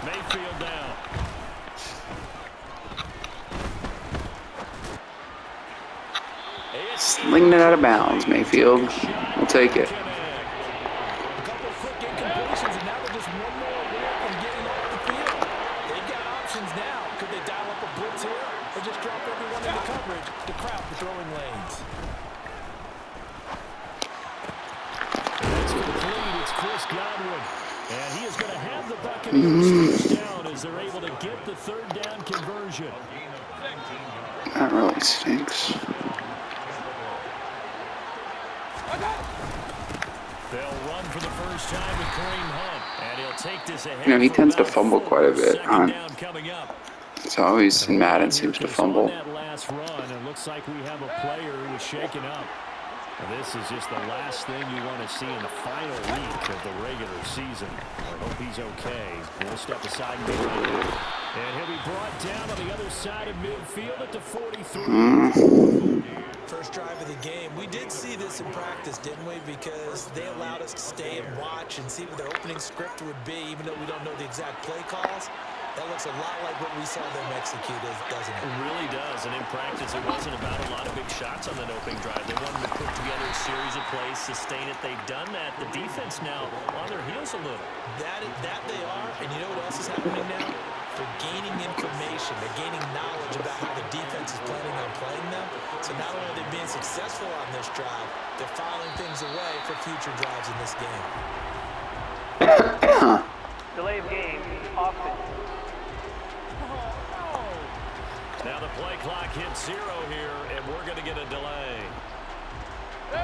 Mayfield down. Slinging it out of bounds, Mayfield. We'll take it. A couple of quick incompletions, and now they're just one more away from getting off the field. They've got options now. Could they dial up a blitz here or just drop everyone into coverage to crowd the throwing lanes? It's complete. It's Chris Godwin. And he is going to have the Buccaneers first down as they're able to get the third down conversion. That really stinks. They'll run for the first time with Kareem Hunt, and he'll take this ahead. You know, he tends to fumble quite a bit, Second Hunt. down coming up. It's always in Madden seems to fumble. On that last run, it looks like we have a player who is shaken up. And this is just the last thing you want to see in the final week of the regular season. I hope he's okay. We'll step aside and get ready. And he'll be brought down on the other side of midfield at the 43. First drive of the game. We did see this in practice, didn't we? Because they allowed us to stay and watch and see what their opening script would be, even though we don't know the exact play calls. That looks a lot like what we saw them execute, doesn't it? It really does. And in practice, it wasn't about a lot of big shots on that opening drive. They wanted to put together a series of plays, sustain it. They've done that. The defense now on their heels a little. That they are. And you know what else is happening now? They're gaining information. They're gaining knowledge about how the defense is planning on playing them. So not only are they being successful on this drive, they're filing things away for future drives in this game. Delay of game, offense. Now the play clock hits 0 here, and we're going to get a delay.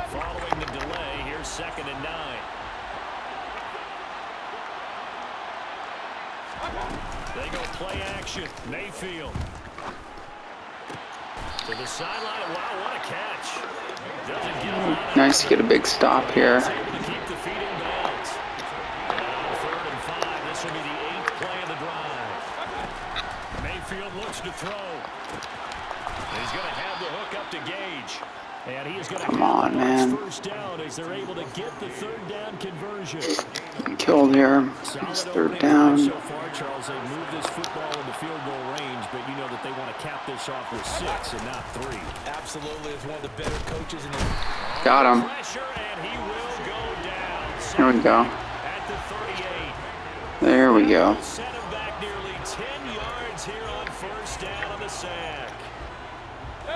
Following the delay, here's 2nd and 9. They go play action. Mayfield. To the sideline. Wow, what a catch. Doesn't get a lot. Nice to get a big stop here. Able to keep the feet in bounds. And on 3rd and 5, this will be the 8th play of the drive. Mayfield looks to throw. He's going to have the hook up to Gage. And he is going to Come on, man. first down as they're able to get the 3rd down conversion. Killed here. It's 3rd down. So far, Charles, they moved this football into field goal range, but you know that they want to cap this off with 6 and not 3. Absolutely. It's one of the better coaches in the Got him. Pressure, and he will go down. There we go. At the 38. There we go. Set him back nearly 10 yards here on first down on the sack.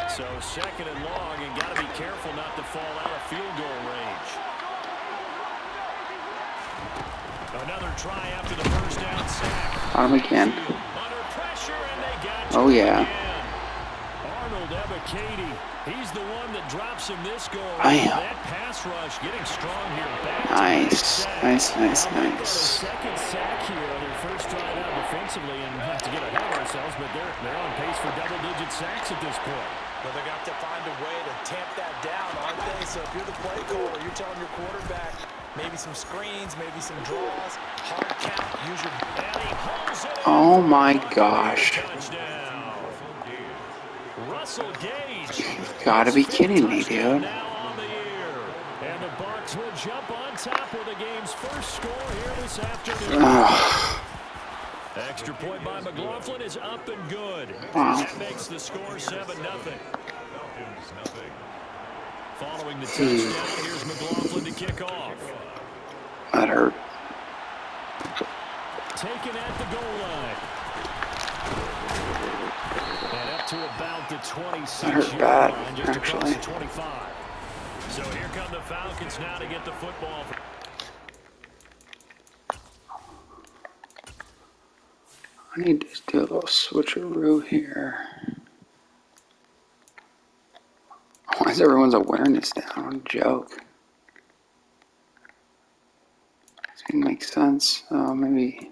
So 2nd and long, and got to be careful not to fall out of field goal range. Another try after the first down sack. Got him again. Under pressure, and they got Oh, yeah. again. Arnold Ebiketie, he's the one that drops him this goal. Bam. That pass rush getting strong here. Back to Nice. back Nice, sack. nice, Now they've got a nice. 2nd sack here on their first drive out defensively, and have to get ahead of ourselves, but they're on pace for double-digit sacks at this point. Well, they're going to have to find a way to tamp that down, aren't they? So if you're the play caller, you're telling your quarterback maybe some screens, maybe some draws, hard count, use your... And he holds it. Oh my gosh. Touchdown. Russell Gage. You've got to be kidding me, dude. Now on the year. And the Bucs will jump on top with the game's first score here this afternoon. Extra point by McLaughlin is up and good. Wow. That makes the score 7-0. Following the touchdown, here's McLaughlin to kick off. That hurt. Taken at the goal line. And up to about the 26-yard bad, line, just across actually. the 25. So here come the Falcons now to get the football. I need to do a little switcheroo here. Why is everyone's awareness down? What a joke. This can make sense. Maybe.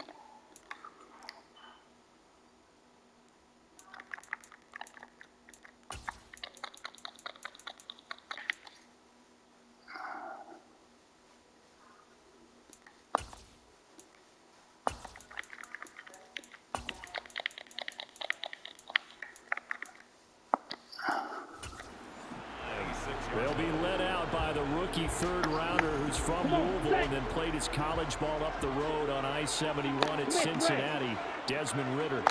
They'll be led out by the rookie rookie third-rounder who's from Louisville and then played his college ball up the road on I-71 at Cincinnati, Desmond Ridder.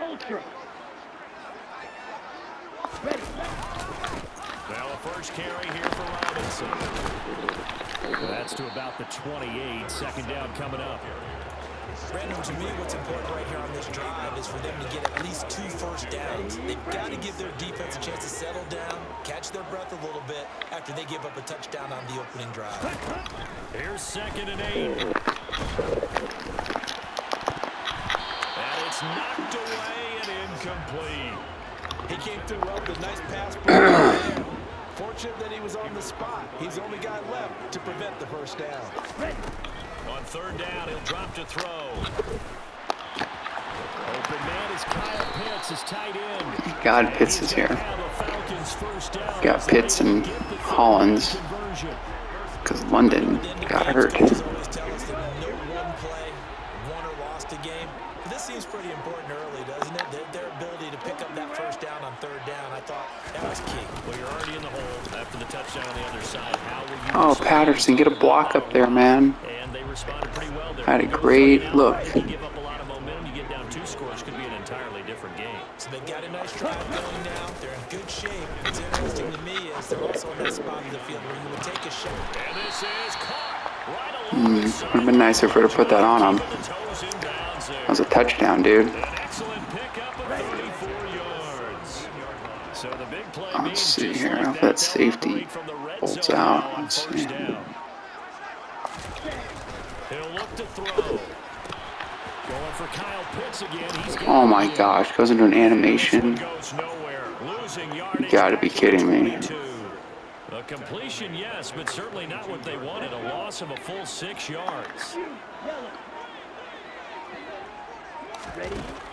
Ultra. Well, a first carry here for Robinson. That's to about the 28. Second down coming up. Brandon, to me, what's important right here on this drive is for them to get at least 2 first downs. They've got to give their defense a chance to settle down, catch their breath a little bit after they give up a touchdown on the opening drive. Here's 2nd and 8. And it's knocked away and incomplete. He came through well with a nice pass play. Fortunate that he was on the spot. He's the only guy left to prevent the first down. On 3rd down, he'll drop to throw. Open man is Kyle Pitts, his tight end. God, Pitts is here. Got Pitts and Hollins because London got hurt. This seems pretty important early, doesn't it? Their ability to pick up that first down on 3rd down, I thought that was key. Well, you're already in the hole after the touchdown on the other side. How will you Patterson, get a block up there, man. And they responded pretty well there. Had a great look. You give up a lot of momentum, you get down 2 scores, could be an entirely different game. So they've got a nice drive going now. They're in good shape. What's interesting to me is they're also in that spot in the field where you would take a shot. And this is caught right along the side. Would have been nicer if we would have put that on him. That was a touchdown, dude. An excellent pickup of 34 yards. So the big play Let's see here. If that safety bolts out. Let's see. He'll look to throw. Going for Kyle Pitts again. Oh my gosh, goes into an animation. You gotta be kidding me. A completion, yes, but certainly not what they wanted. A loss of a full 6 yards.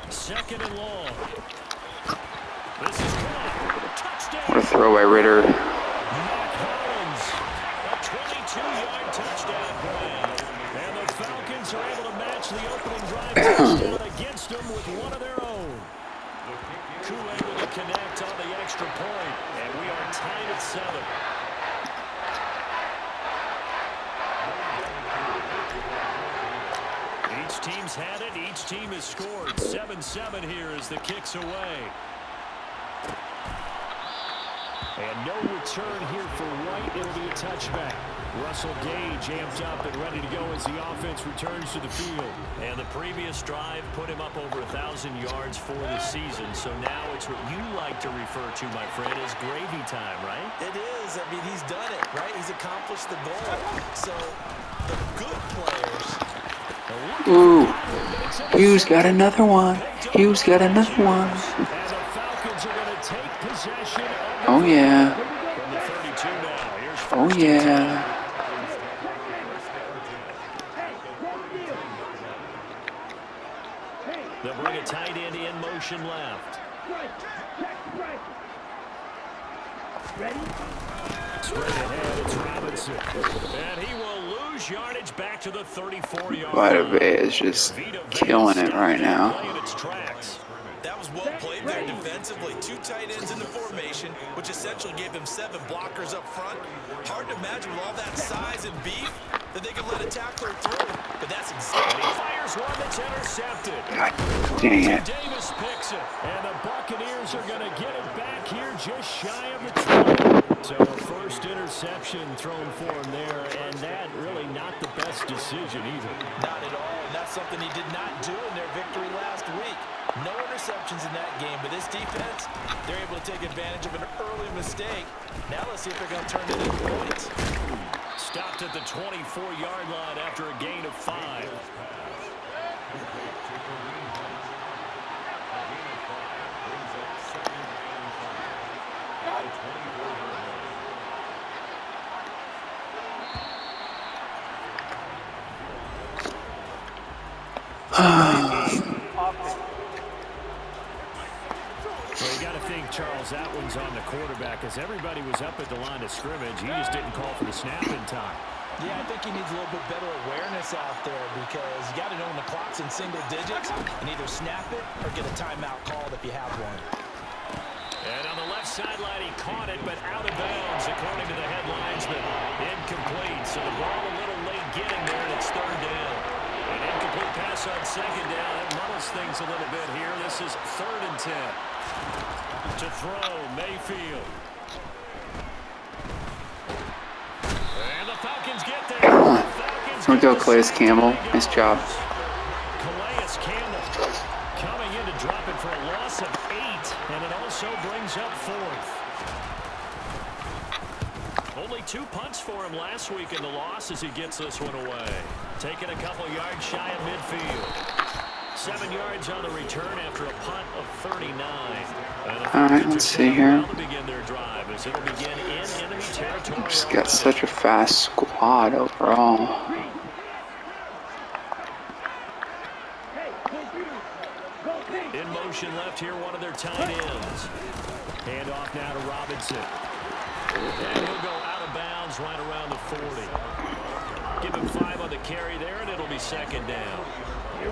2nd and long. This is caught. Touchdown. What a throw by Ridder. Matt Hollins, a 22-yard touchdown play. And the Falcons are able to match the opening drive touchdown against them with one of their own. Koo able to connect on the extra point, and we are tied at 7. Each team's had it. Each team has scored. 7-7 here as the kick's away. And no return here for White. It'll be a touchback. Russell Gage amped up and ready to go as the offense returns to the field. And the previous drive put him up over 1,000 yards for the season. So now it's what you like to refer to, my friend, as gravy time, right? It is. I mean, he's done it, right? He's accomplished the goal. So the good players. Ooh, Hughes got another one. Hughes got another one. And the Falcons are going to take possession of the Oh yeah. from the 32 now. Here's Oh yeah. they'll bring a tight end in motion left. Straight ahead, it's Robinson. And he will lose yardage back to the 34-yard line. Vita Vea is just killing it right now. That was well played there defensively. 2 tight ends in the formation, which essentially gave them 7 blockers up front. Hard to imagine with all that size and beef that they could let a tackler through. But that's exactly. And he fires one that's intercepted. God dang it. Davis picks it. And the Buccaneers are going to get it back here just shy of the 20. So a first interception thrown for him there, and that really not the best decision either. Not at all, and that's something he did not do in their victory last week. No interceptions in that game, but this defense, they're able to take advantage of an early mistake. Now let's see if they're going to turn it into points. Stopped at the 24-yard line after a gain of 5. Well, you got to think, Charles, that one's on the quarterback as everybody was up at the line of scrimmage. He just didn't call for the snap in time. Yeah, I think he needs a little bit better awareness out there because you got to know when the clock's in single digits and either snap it or get a timeout called if you have one. And on the left sideline, he caught it, but out of bounds, according to the headlinesman. Incomplete, so the ball a little late getting there, and it's third down. An incomplete pass on second down. That muddles things a little bit here. This is 3rd and 10. To throw, Mayfield. And the Falcons get there. Here we go, Calais Campbell. Nice job. Calais Campbell coming in to drop it for a loss of 8, and it also brings up 4th. Only 2 punts for him last week in the loss as he gets this one away. Taking a couple yards shy of midfield. 7 yards on the return after a punt of 39. All right, let's see here. Just got such a fast squad overall. In motion left here, one of their tight ends. Hand off now to Robinson. And he'll go out of bounds right around the 40. Give him 5 on the carry there, and it'll be 2nd down.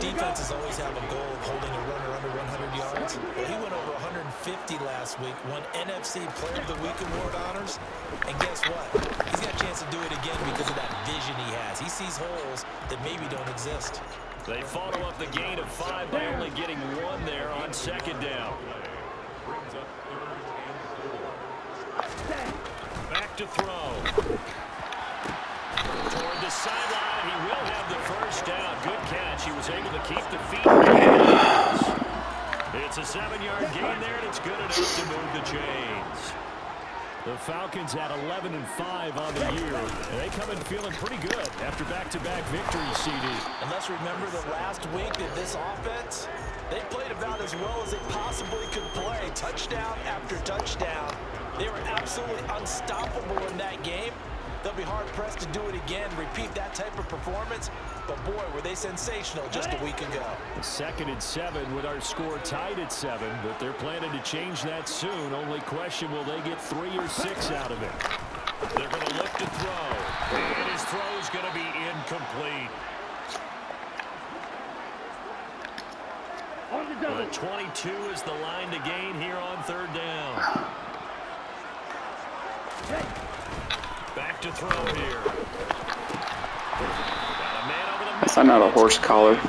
Defenses always have a goal of holding a runner under 100 yards. Well, he went over 150 last week, won NFC Player of the Week award honors. And guess what? He's got a chance to do it again because of that vision he has. He sees holes that maybe don't exist. They follow up the gain of 5 by only getting 1 there on 2nd down. Back to throw. Toward the sideline, he will have the 1st down. Good catch. He was able to keep the feet. It's a 7-yard gain there, and it's good enough to move the chains. The Falcons at 11-5 on the year. And they come in feeling pretty good after back-to-back victories, CD. And let's remember the last week that this offense, they played about as well as they possibly could play. Touchdown after touchdown. They were absolutely unstoppable in that game. They'll be hard-pressed to do it again, repeat that type of performance. But, boy, were they sensational just a week ago. 2nd and 7 with our score tied at 7, but they're planning to change that soon. Only question, will they get 3 or 6 out of it? They're going to look to throw. And his throw is going to be incomplete. The 22 is the line to gain here on 3rd down. Back to throw here. That's not a horse collar. And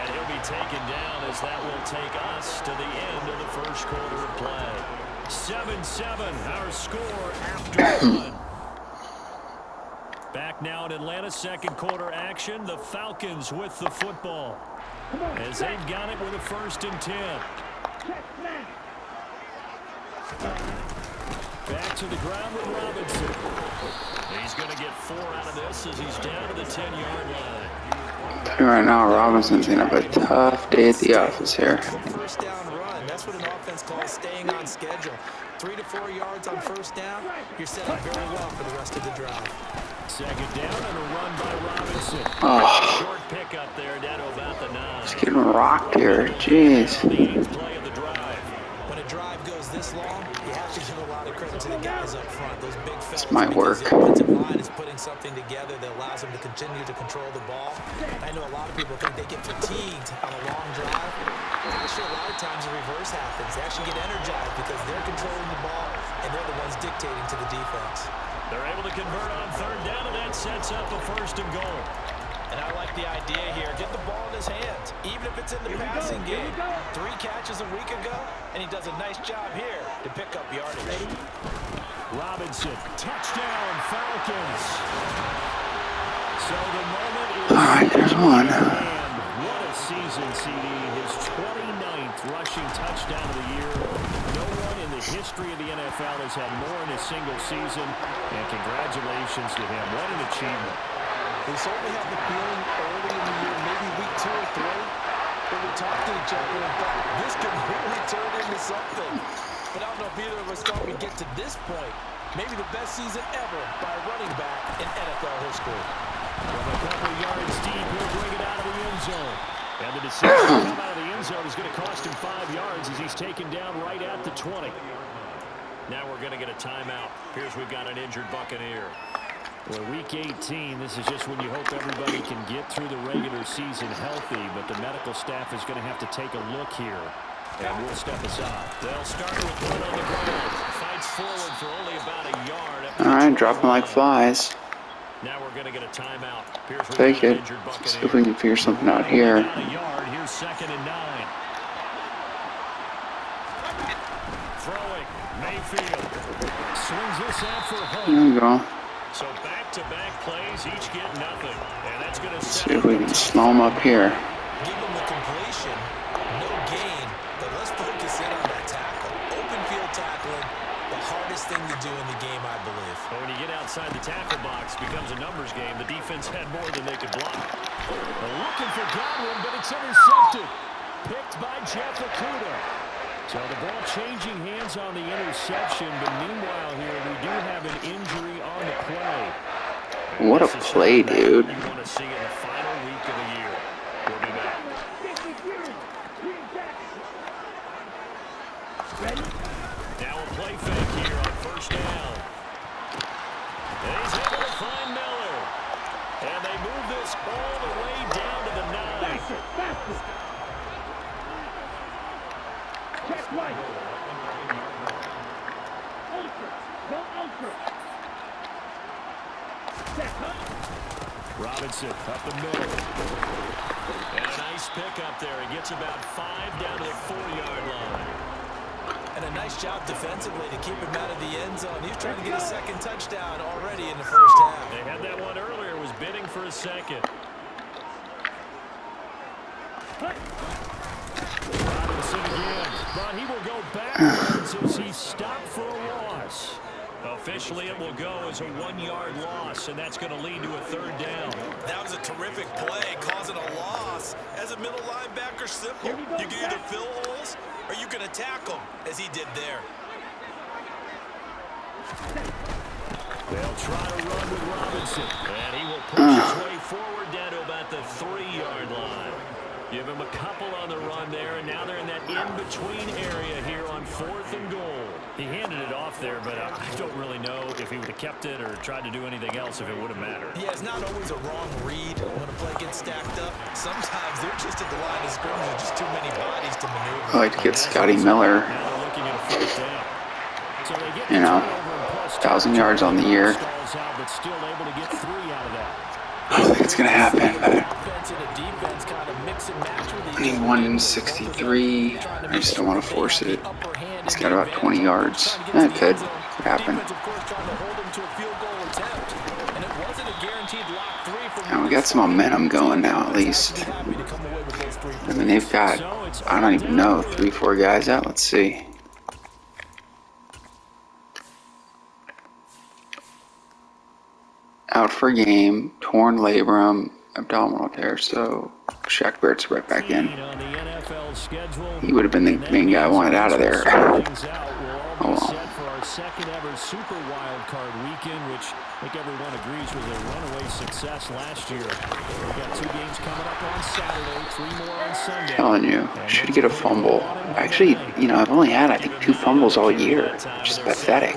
he'll be taken down as that will take us to the end of the 1st quarter of play. 7-7, our score after 1. Back now in Atlanta, 2nd quarter action. The Falcons with the football. As they've got it with a 1st and 10. Back to the ground with Robinson. He's going to get 4 out of this as he's down to the 10-yard line. Right now, Robinson's going to have a tough day at the office here. 1st down run. That's what an offense calls staying on schedule. 3 to 4 yards on 1st down. You're set up very well for the rest of the drive. 2nd down and a run by Robinson. Oh. Short pickup there down to about the 9. Just getting rocked here. Jeez. The 8th play of the drive. When a drive goes this long, you have to give a lot of credit to the guys up front. Those big fellas. This might work. The offensive line is putting something together that allows them to continue to control the ball. I know a lot of people think they get fatigued on a long drive. Actually, a lot of times the reverse happens. They actually get energized because they're controlling the ball and they're the ones dictating to the defense. They're able to convert on 3rd down, and that sets up a 1st and goal. And I like the idea here. Get the ball in his hands, even if it's in the passing game. 3 catches a week ago, and he does a nice job here to pick up yardage. Robinson, touchdown, Falcons. So the moment is... All right, there's one. What a season, CD. His 29th rushing touchdown of the year. No one in the history of the NFL has had more in a single season, and congratulations to him. What an achievement. We certainly had the feeling early in the year, maybe week 2 or 3, when we talked to each other and thought, this could really turn into something. But I don't know if either of us thought we'd get to this point. Maybe the best season ever by a running back in NFL history. From a couple of yards deep, he'll bring it out of the end zone. And the decision to come out of the end zone is going to cost him 5 yards as he's taken down right at the 20. Now we're going to get a timeout. Here's we've got an injured Buccaneer. Well, week 18, this is just when you hope everybody can get through the regular season healthy, but the medical staff is going to have to take a look here. And we'll step aside. They'll start with one on the ground. Fights forward for only about a yard. Alright, drop them like flies. Now we're going to get a timeout. Take it. See if we can figure something out here. Down a yard. Here's 2nd and 9. Throwing. Mayfield. Swings this out for Hunt. There we go. So back-to-back plays, each get nothing. And that's going to See if we can slow them up here. Give them the completion. No gain. But let's focus in on that tackle. Open field tackling. The hardest thing to do in the game, I believe. But when you get outside the tackle box, it becomes a numbers game. The defense had more than they could block. They're looking for Godwin, but it's intercepted. Picked by Jeff Okuda. So the ball changing hands on the interception, but meanwhile here we do have an injury on the play. What a play, dude. You want to see in the final week of the year. We'll be back. Now a play fake here on 1st down. And he's able to find Miller. And they move this all the way down to the 9. Check right. Ultra. Go ultra. Check up. Robinson up the middle. And a nice pick up there. He gets about 5 down to the 4-yard line. And a nice job defensively to keep him out of the end zone. He's trying to get a 2nd touchdown already in the 1st half. They had that one earlier. Was bidding for a 2nd. Robinson again. But he will go backwards as he's stopped for a loss. Officially, it will go as a 1-yard loss, and that's going to lead to a 3rd down. That was a terrific play, causing a loss. As a middle linebacker, simple. You can either fill holes or you can attack them, as he did there. They'll try to run with Robinson, and he will push his way forward down to about the 3-yard line. Give him a couple on the run there, and now they're in that in-between area here on 4th and goal. He handed it off there, but I don't really know if he would have kept it or tried to do anything else if it would have mattered. Yeah, it's not always a wrong read when a play gets stacked up. Sometimes they're just at the line of scrimmage with just too many bodies to maneuver. I like to get Scotty Miller, Now they're looking at a 1st down. So they get you know, the turnover and plus 1,000 yards on the year. stalls out, but still able to get 3 out of that. I don't think it's going to happen, but Offense and a defense kind of mix and match with each I need 163. I just don't want to force it. He's got about 20 yards. That could happen. And we got some momentum going now, at least. I mean, they've got, I don't even know, 3-4 guys out. Let's see. Out for game, torn labrum, abdominal tear, so Shaq Barrett's right back in. He would have been the main guy I wanted out of there. Oh well. Set for our 2nd ever Super Wild Card weekend, which I think everyone agrees was a runaway success last year. We've got 2 games coming up on Saturday, 3 more on Sunday. Telling you, should get a fumble. Actually, you know, I've only had, I think, 2 fumbles all year, which is pathetic.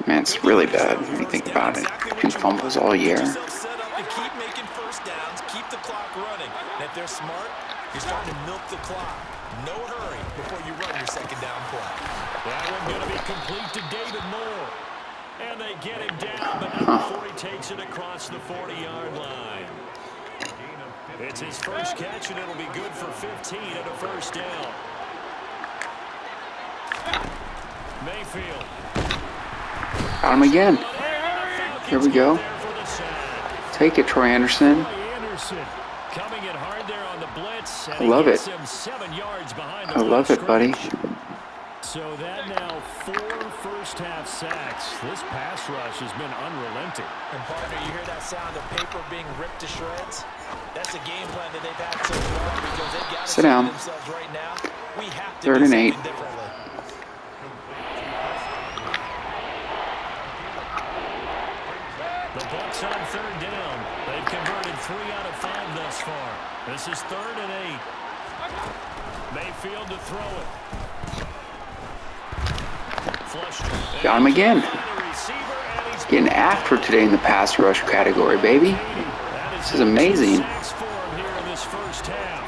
Man, it's really bad when you think about it. 2 fumbles all year. Set up to keep making 1st downs, keep the clock running. And if they're smart, you're starting to milk the clock. No hurry before you run your 2nd down play. That one going to be complete to David Moore. And they get him down, but not before he takes it across the 40-yard line. It's his first catch, and it'll be good for 15 and a 1st down. Mayfield. Got him again. Here we go. Take it, Troy Anderson. Coming in hard there on the blitz. I love it. I love it, buddy. So that now 4 first-half sacks. This pass rush has been unrelenting. And partner, you hear that sound of paper being ripped to shreds? That's a game plan that they've had so far because they've got to sit down. Themselves right now. We have to 3rd and 8. differently. The Bucs on 3rd down. They've converted 3 out of 5 thus far. This is 3rd and 8. Mayfield to throw it. Got him again. Getting after today in the pass rush category, baby. This is amazing. Here in this first half.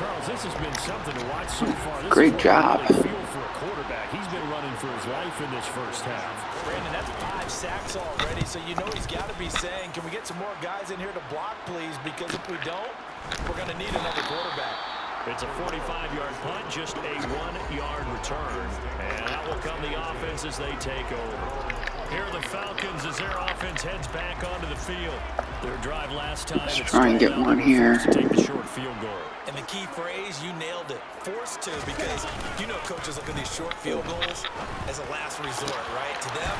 Charles, this has been something to watch so far. This Great is job. a really feel for a quarterback. He's been running for his life in this first half. Brandon, that's 5 sacks already, so you know he's got to be saying, can we get some more guys in here to block, please? Because if we don't, we're going to need another quarterback. It's a 45-yard punt, just a 1-yard return. And that will come the offense as they take over. Here are the Falcons as their offense heads back onto the field. Their drive last time. Let's try and get one here. To take the short field goal. And the key phrase, you nailed it. Forced to, because you know coaches look at these short field goals as a last resort, right? To them,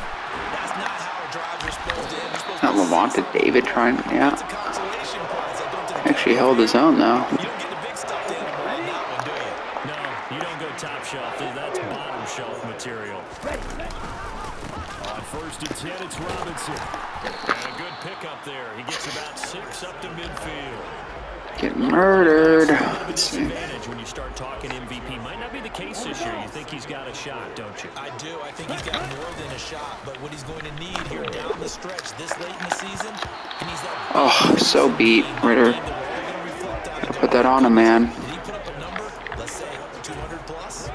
that's not how drives are supposed to end. You're supposed Not Lamont to David trying, yeah. It's a consolation prize. I don't think Actually held his own though. you don't get the big stuff to animal on that one, do you? No, you don't go top shelf. That's bottom shelf material. On 1st and 10, it's Robinson. And a good pickup there. He gets about 6 up to midfield. Get murdered. Let's see. When you start talking MVP, might not be the case this year. You think he's got a shot, don't you? I do. I think he's got more than a shot. But what he's going to need here down the stretch this late in the season, he needs that. Oh, so beat, Ritter. Put that on him, man. Did he put up a number? Let's say 200 plus. The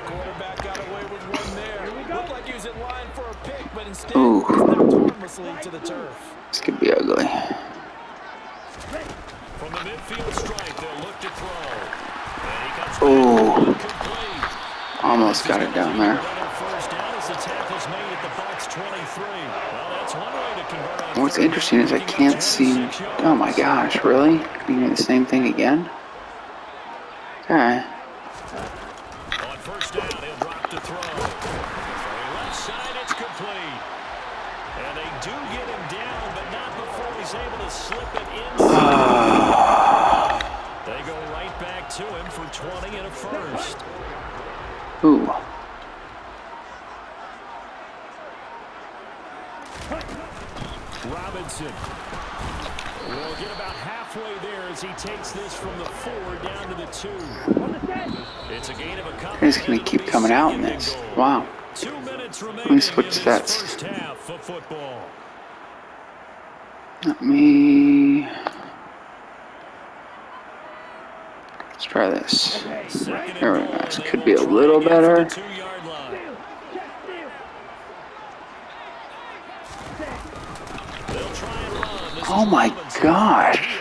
quarterback got away with one there. Looked like he was in line for a pick, but instead Ooh. stepped harmlessly to the turf. This could be ugly. From the midfield stripe, they'll look to throw. And he comes Oh, complete. almost got it down there. Another first down as the tackle's made at the Bucs 23. Well, that's one way to convert on What's interesting is I can't see. Oh my gosh, really? Can you do the same thing again? Okay. On first down, he'll drop to throw. From left side, it's complete. And they do get him down, but not before he's able to slip it inside. They go right back to him for 20 and a first. Ooh. Robinson will get about halfway there as he takes this from the 4 down to the 2. It's a gain of a couple. He's gonna keep coming out in this. Wow. 2 minutes remaining. Let me switch in sets. this first half of football. Let me. Let's try this. There we go. This could be a little better. Oh my gosh.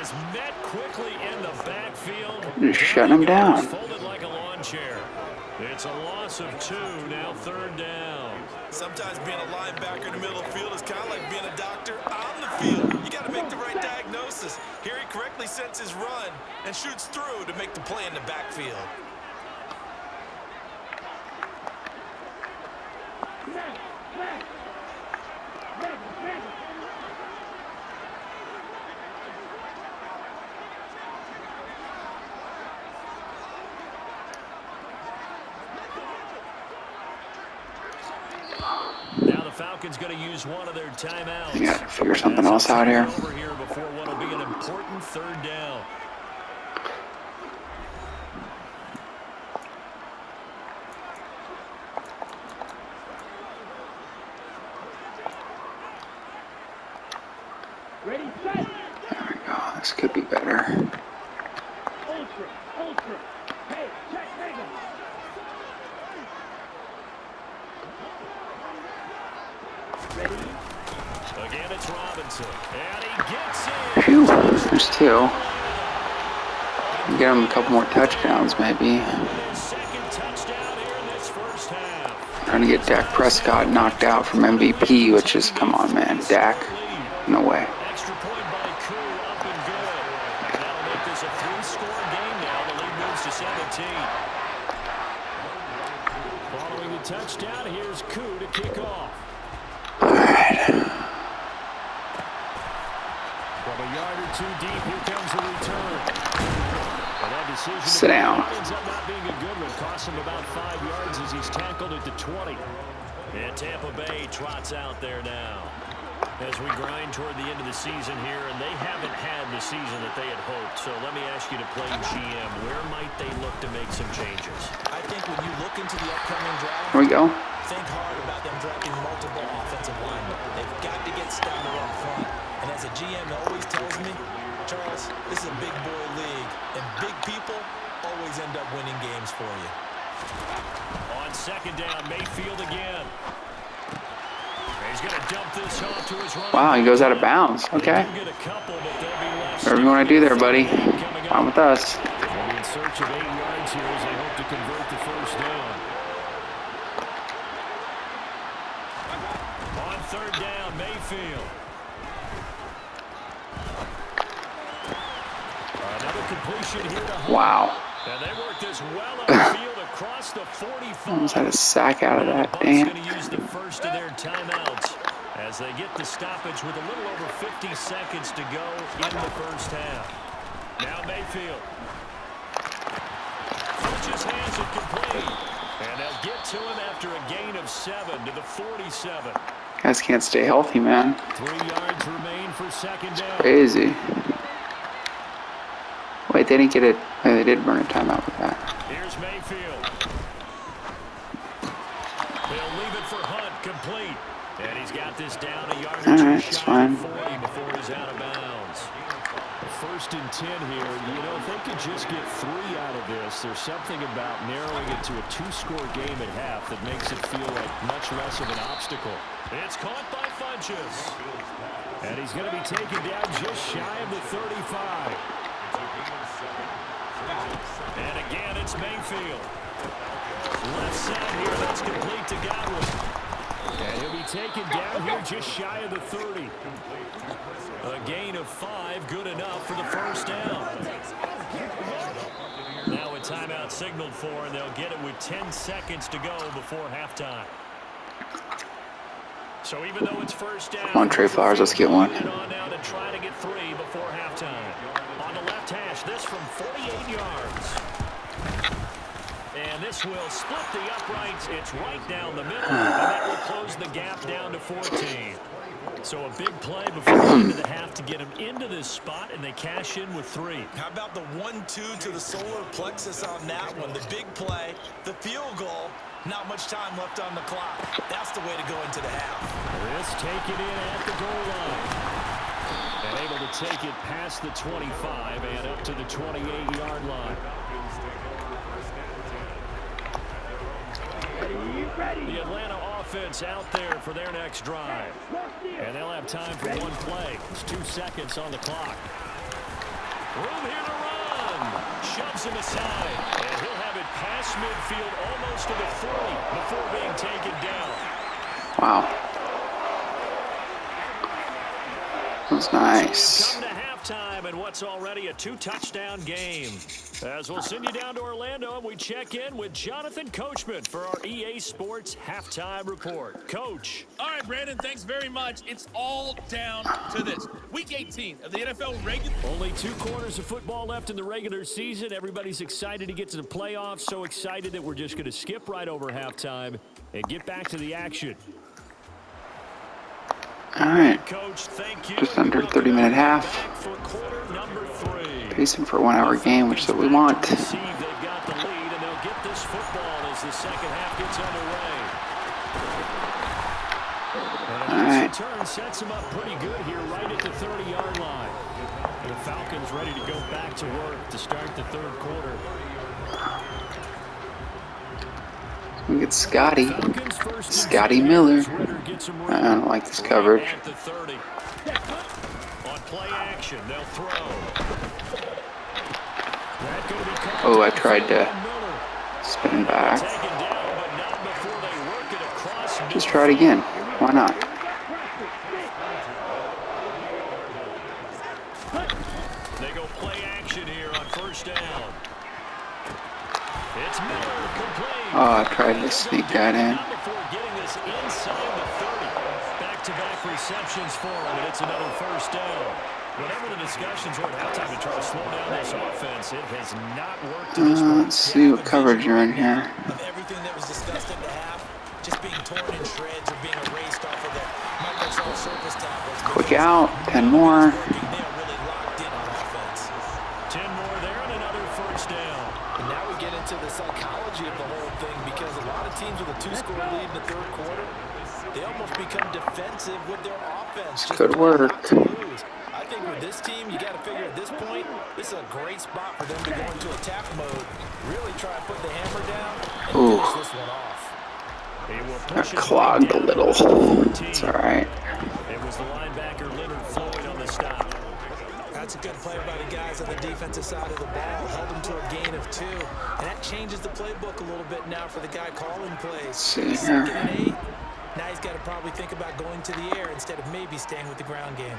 Just shutting him down. It's a loss of 2, now 3rd down. Sometimes being a linebacker in the middle of the field is kind of like being a doctor on the field. You got to make the right diagnosis. Here he correctly sets his run and shoots through to make the play in the backfield. Now the Falcons going to use one of their timeouts. You gotta figure something else out here. Over here before what will be an important 3rd down. Ready, set. There we go. This could be better. Ultra. Hey, check, hang on. Again, it's Robinson. And he gets in. Phew. There's 2. Get him a couple more touchdowns, maybe. Second touchdown here in this first half. Trying to get Dak Prescott knocked out from MVP, which is, come on, man. Dak? No way. Extra point by Koo, up and good. That'll make this a 3-score game now. The lead moves to 17. Following the touchdown, here's Koo to kick off. All right. From a yard or 2 deep, here comes the return. And that decision Sit down. ends up not being a good one. Costs him about 5 yards as he's tackled at the 20. And Tampa Bay trots out there now. As we grind toward the end of the season here, and they haven't had the season that they had hoped. So let me ask you to play GM. Where might they look to make some changes? I think when you look into the upcoming draft, Here we go. think hard about them drafting multiple offensive linemen. They've got to get stronger up front. And as a GM always tells me, Charles, this is a big boy league, and big people always end up winning games for you. On second down, Mayfield again. He's going to dump this off to his running. Wow, he goes out of bounds. Okay. Whatever you want to do there, buddy. Fine with us. They'll be in search of 8 yards here as they hope to convert the first down. On third down, Mayfield. Another completion here to Hunt. Wow. And they work this well upfield across the 45. Almost had a sack out of that. Bucs Damn. going to use the first of their timeouts as they get the stoppage with a little over 50 seconds to go in the first half. Now Mayfield. Switches hands it complete. And they'll get to him after a gain of 7 to the 47. Guys can't stay healthy, man. 3 yards remain for second down. Crazy. Wait, they didn't get it. Oh, they did burn a timeout with that. Here's Mayfield. They'll leave it for Hunt, complete. And he's got this down a yard or two shy of 40 before he's out of bounds. First and 10 here. You know, if they could just get 3 out of this, there's something about narrowing it to a 2-score game at half that makes it feel like much less of an obstacle. It's caught by Funches. And he's going to be taken down just shy of the 35. And again, it's Mayfield. Left side here, that's complete to Godwin. And he'll be taken down here just shy of the 30. A gain of 5, good enough for the first down. Now a timeout signaled for, and they'll get it with 10 seconds to go before halftime. So even though it's first down, Come on, Trey Flowers, let's get one. on now to try to get 3 before halftime. On the left hash, this from 48 yards. And this will split the uprights. It's right down the middle, and that will close the gap down to 14. So a big play before the end of the half to get him into this spot, and they cash in with 3. How about the 1-2 to the solar plexus on that one? The big play, the field goal, not much time left on the clock. That's the way to go into the half. This taken in at the goal line. And able to take it past the 25 and up to the 28-yard line. The Atlanta offense out there for their next drive. And they'll have time for one play. It's 2 seconds on the clock. Room here to run. Shoves him aside. And he'll have it past midfield almost to the 40 before being taken down. Wow. That was nice. Come to halftime and what's already a 2-touchdown game. As we'll send you down to Orlando, and we check in with Jonathan Coachman for our EA Sports Halftime Report. Coach. All right, Brandon, thanks very much. It's all down to this. Week 18 of the NFL regular. Only 2 quarters of football left in the regular season. Everybody's excited to get to the playoffs. So excited that we're just going to skip right over halftime and get back to the action. All right. Coach, thank you. Just under 30-minute half. For quarter number 3. Pacing for a 1-hour game, which is what we want. They've got the lead, and they'll get this football as the second half gets underway. And a return sets them up pretty good here, right at the 30-yard line. The Falcons ready to go back to work to start the third quarter. We get Scotty Miller. I don't like this coverage. On play action, they'll throw. Oh, I tried to spin him back. Just try it again. Why not? They go play action here on first down. It's Miller, complete. Oh, I tried to sneak that in. Before getting this inside the 30. Back-to-back receptions for him, and it's another first down. Whatever the discussions were at halftime to try to slow down this offense, it has not worked to this point. Let's see what coverage you're in here. Of everything that was discussed in the half, just being torn in shreds or being erased off of the Microsoft Surface tablets. Quick out, 10 more. They are really locked in on offense. 10 more there and another first down. And now we get into the psychology of the whole thing, because a lot of teams with a 2-score lead in the third quarter, they almost become defensive with their offense. Good work. I think think with this team, you got to figure at this point, this is a great spot for them to go into attack mode, really try and put the hammer down and finish this one off. Got clogged a little. It's all right. It was the linebacker Leonard Floyd on the stop. That's a good play by the guys on the defensive side of the ball. Held them to a gain of 2. And that changes the playbook a little bit now for the guy calling plays. See Second here. and 8. Now he's got to probably think about going to the air instead of maybe staying with the ground game.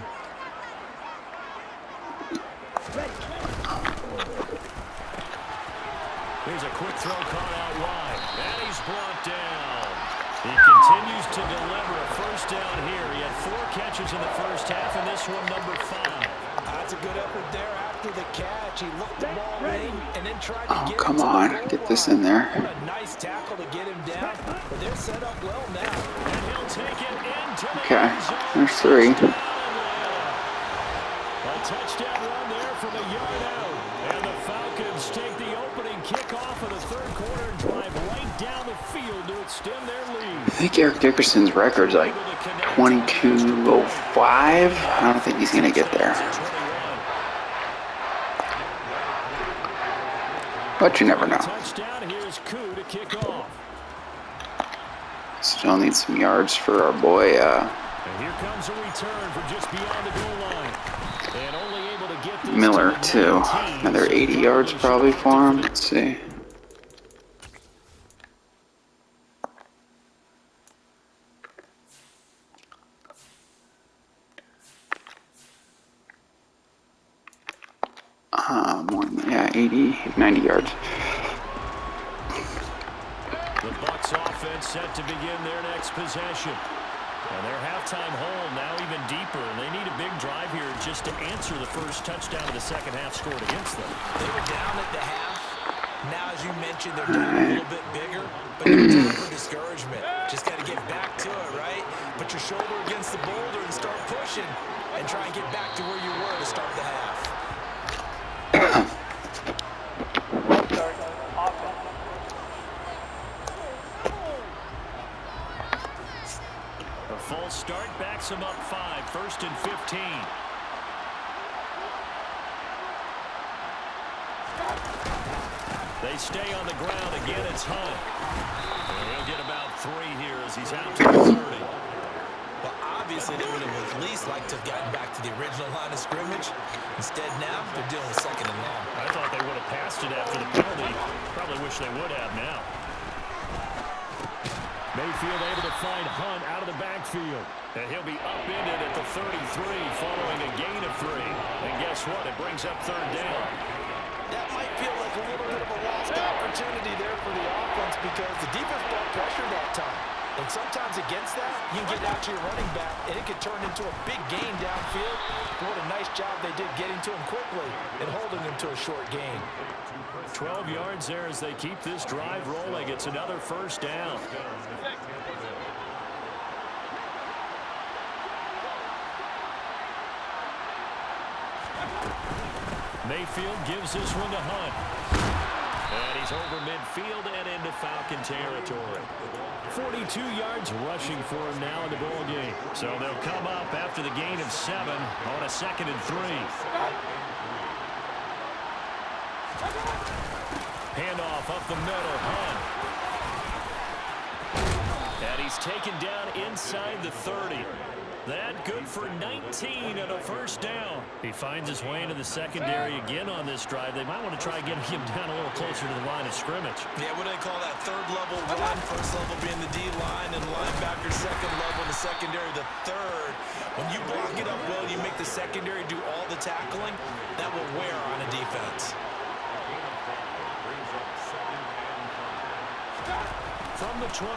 Here's a quick throw caught out wide. And he's brought down. He continues to deliver a first down here. He had 4 catches in the first half, and this one number 5. That's a good effort there after the catch. He looked the ball in and then tried to get Come it to the on, goal get this line. in there. What a nice tackle to get him down. But they're set up well now. And he'll take it into the Okay, end zone. there's 3. A touchdown run there from a yard out. And the Falcons take the opening kickoff of the third quarter and drive right down the field to extend their lead. I think Eric Dickerson's record's like 22:05. I don't think he's gonna get there. But you never know. Touchdown, here's Koo to kick off. Still need some yards for our boy And here comes a return from just beyond the goal line. And only able to get this Miller to too. 19. Another 80 yards probably for him. Let's see. Yeah, 80, 90 yards. The Bucs offense set to begin their next possession. And their halftime hole now even deeper. And they need a big drive here just to answer the first touchdown of the second half scored against them. They were down at the half. Now, as you mentioned, they're down a little bit bigger, but no time for discouragement. Just got to get back to it, right? Put your shoulder against the boulder and start pushing and try and get back to where you were to start the half. A full start backs them up 5, 1st and 15. They stay on the ground again. It's Hunt. And he'll get about 3 here as he's out to the 30. Well, obviously, they would have at least liked to have gotten back to the original line of scrimmage. Instead, now, they're dealing with 2nd and long. I thought they would have passed it after the penalty. Probably wish they would have now. Mayfield able to find Hunt out of the backfield. And he'll be upended at the 33 following a gain of 3. And guess what? It brings up 3rd down. That might feel like a little bit of a lost opportunity there for the offense because the defense brought pressure that time. And sometimes against that, you can get out to your running back, and it could turn into a big gain downfield. What a nice job they did getting to him quickly and holding him to a short gain. 12 yards there as they keep this drive rolling. It's another 1st down. Mayfield gives this one to Hunt. And he's over midfield and into Falcon territory. 42 yards rushing for him now in the ball game. So they'll come up after the gain of 7 on a 2nd and 3. Handoff up the middle, Hunt. And he's taken down inside the 30. That good for 19 and a 1st down. He finds his way into the secondary again on this drive. They might want to try getting him down a little closer to the line of scrimmage. Yeah, what do they call that? 3rd level run. 1st level being the D-line and linebacker. 2nd level, the secondary, the 3rd. When you block it up well, you make the secondary do all the tackling. That will wear on a defense. From the 24,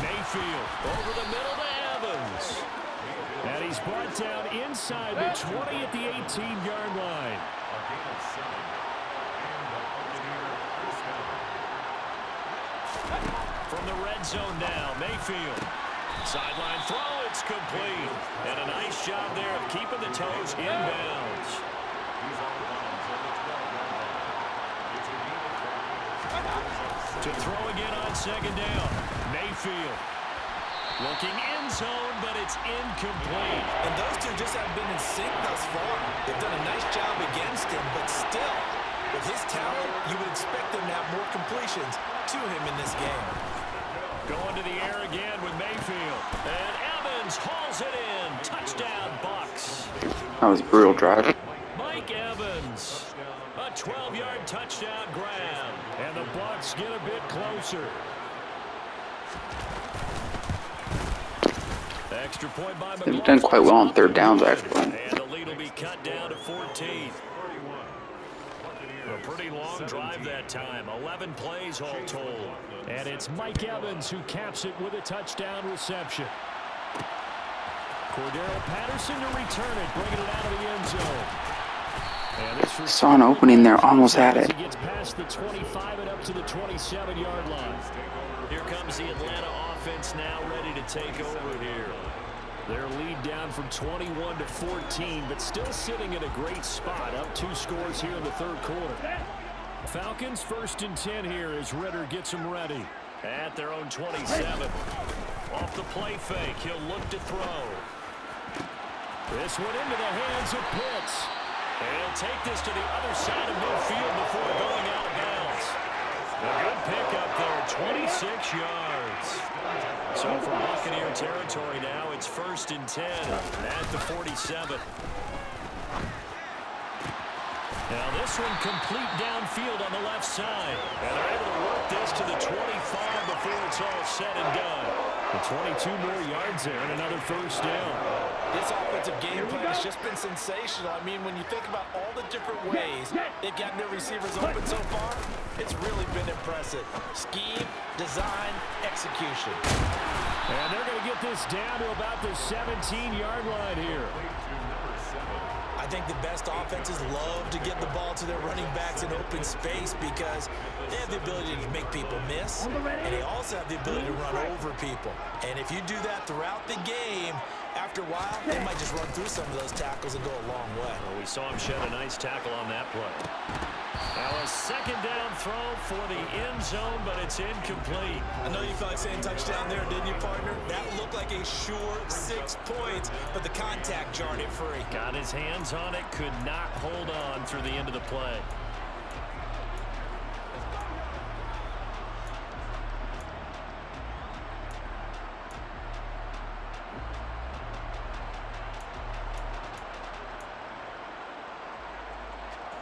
Mayfield over the middle to Evans. And he's brought down inside the 20 at the 18-yard line. From the red zone now, Mayfield. Sideline throw, it's complete. And a nice job there of keeping the toes inbounds. To throw again on 2nd down, Mayfield. Looking end zone, but it's incomplete. And those two just haven't been in sync thus far. They've done a nice job against him, but still, with his talent, you would expect them to have more completions to him in this game. Going to the air again with Mayfield. And Evans hauls it in. Touchdown, Bucs. That was a brutal drive. Mike Evans. A 12-yard touchdown grab. And the Bucs get a bit closer. Extra point by They've done quite well on third downs, actually. And the lead will be cut down to 14. A pretty long drive that time. 11 plays all told. And it's Mike Evans who caps it with a touchdown reception. Cordero Patterson to return it, bringing it out of the end zone. And this Saw an opening there, almost had it. He gets past the 25 and up to the 27-yard line. Here comes the Atlanta offense now ready to take over here. Their lead down from 21 to 14, but still sitting in a great spot. Up 2 scores here in the third quarter. Falcons 1st and 10 here as Ritter gets them ready. At their own 27. Off the play fake, he'll look to throw. This one into the hands of Pitts. And he'll take this to the other side of midfield before going out of bounds. A good pickup there, 26 yards. So from Buccaneer territory now, it's 1st and 10 at the 47. Now this one complete downfield on the left side. And they're able to work this to the 25 before it's all said and done. The 22 more yards there and another 1st down. This offensive game plan has just been sensational. I mean, when you think about all the different ways they've gotten their receivers open so far, it's really been impressive. Scheme, design, execution. And they're going to get this down to about the 17-yard line here. I think the best offenses love to get the ball to their running backs in open space because they have the ability to make people miss, and they also have the ability to run over people. And if you do that throughout the game, after a while, they might just run through some of those tackles and go a long way. Well, we saw him shed a nice tackle on that play. Now a 2nd down throw for the end zone, but it's incomplete. I know you felt like saying touchdown there, didn't you, partner? That looked like a sure 6 points, but the contact jarred it free. Got his hands on it, could not hold on through the end of the play.